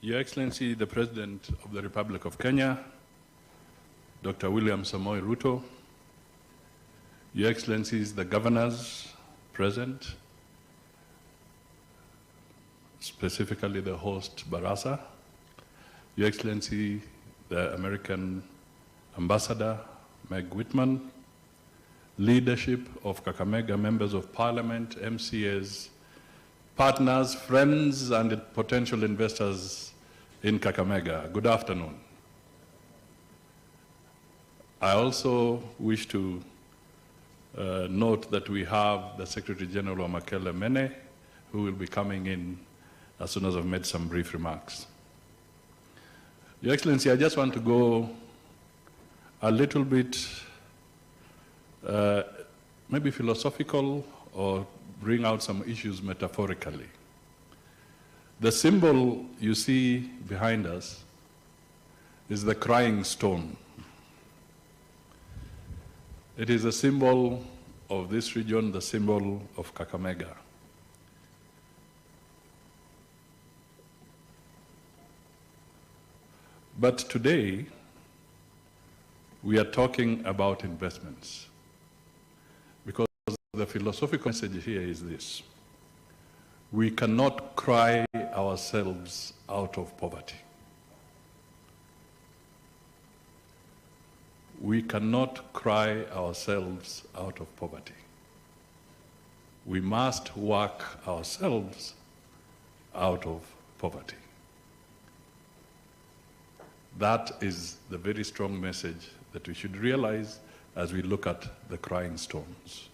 Your Excellency, the President of the Republic of Kenya, Dr. William Samoei Ruto, Your Excellencies, the governors present, specifically the host Barasa, Your Excellency, the American Ambassador, Meg Whitman, leadership of Kakamega, members of parliament, MCAs, partners, friends, and potential investors in Kakamega. Good afternoon. I also wish to note that we have the Secretary General Makele Mene, who will be coming in as soon as I've made some brief remarks. Your Excellency, I just want to go a little bit maybe philosophical or bring out some issues metaphorically. The symbol you see behind us is the crying stone. It is a symbol of this region, the symbol of Kakamega. But today, we are talking about investments. Because the philosophical message here is this: we cannot cry ourselves out of poverty. We cannot cry ourselves out of poverty. We must work ourselves out of poverty. That is the very strong message that we should realize as we look at the crying stones.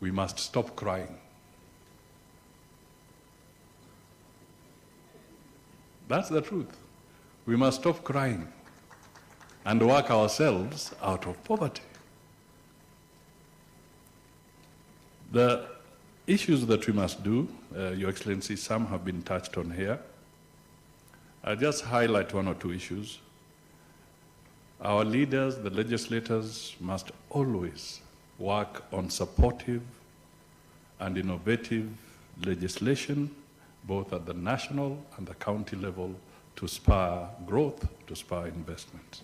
We must stop crying. That's the truth. We must stop crying and work ourselves out of poverty. The issues that we must do, Your Excellency, some have been touched on here. I'll just highlight one or two issues. Our leaders, the legislators, must always work on supportive and innovative legislation, both at the national and the county level, to spur growth, to spur investment.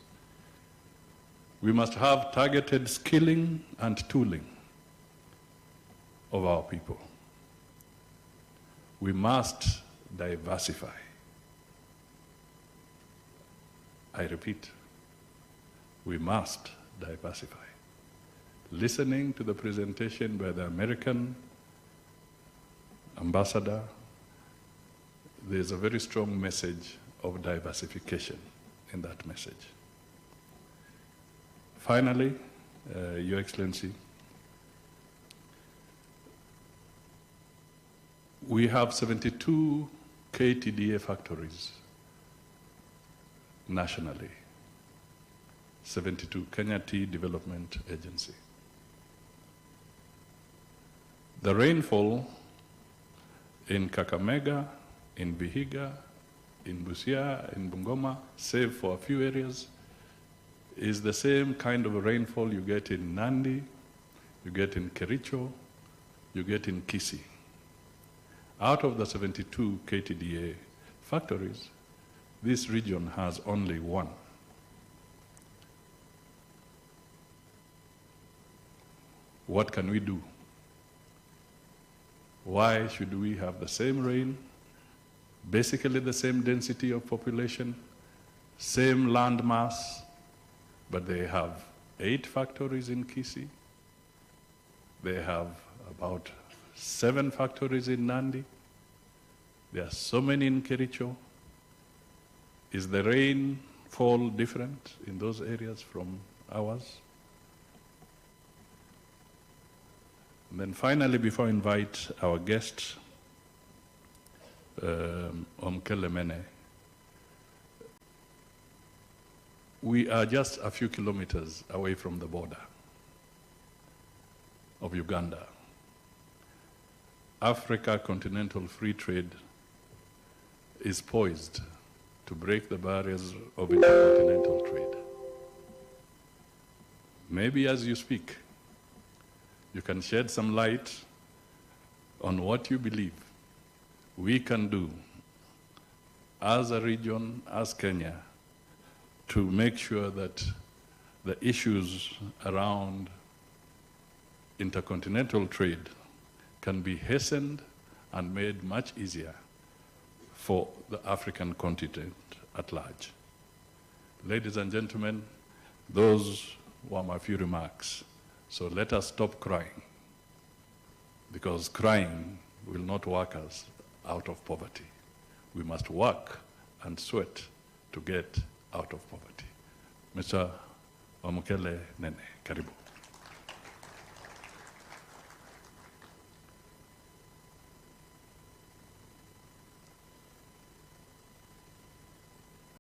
We must have targeted skilling and tooling of our people. We must diversify. I repeat, we must diversify. Listening to the presentation by the American ambassador, there's a very strong message of diversification in that message. Finally, Your Excellency, we have 72 KTDA factories nationally. 72, Kenya Tea Development Agency. The rainfall in Kakamega, in Vihiga, in Busia, in Bungoma, save for a few areas, is the same kind of rainfall you get in Nandi, you get in Kericho, you get in Kisii. Out of the 72 KTDA factories, this region has only one. What can we do? Why should we have the same rain, basically the same density of population, same land mass, but they have 8 factories in Kisii, they have about 7 factories in Nandi, there are so many in Kericho. Is the rainfall different in those areas from ours? And then finally, before I invite our guest, Makele Mene, we are just a few kilometers away from the border of Uganda. Africa Continental Free Trade is poised to break the barriers of intercontinental trade. Maybe as you speak, you can shed some light on what you believe we can do as a region, as Kenya, to make sure that the issues around intercontinental trade can be hastened and made much easier for the African continent at large. Ladies and gentlemen, those were my few remarks. So let us stop crying, because crying will not work us out of poverty. We must work and sweat to get out of poverty. Mr. Wamukele Nene, karibu.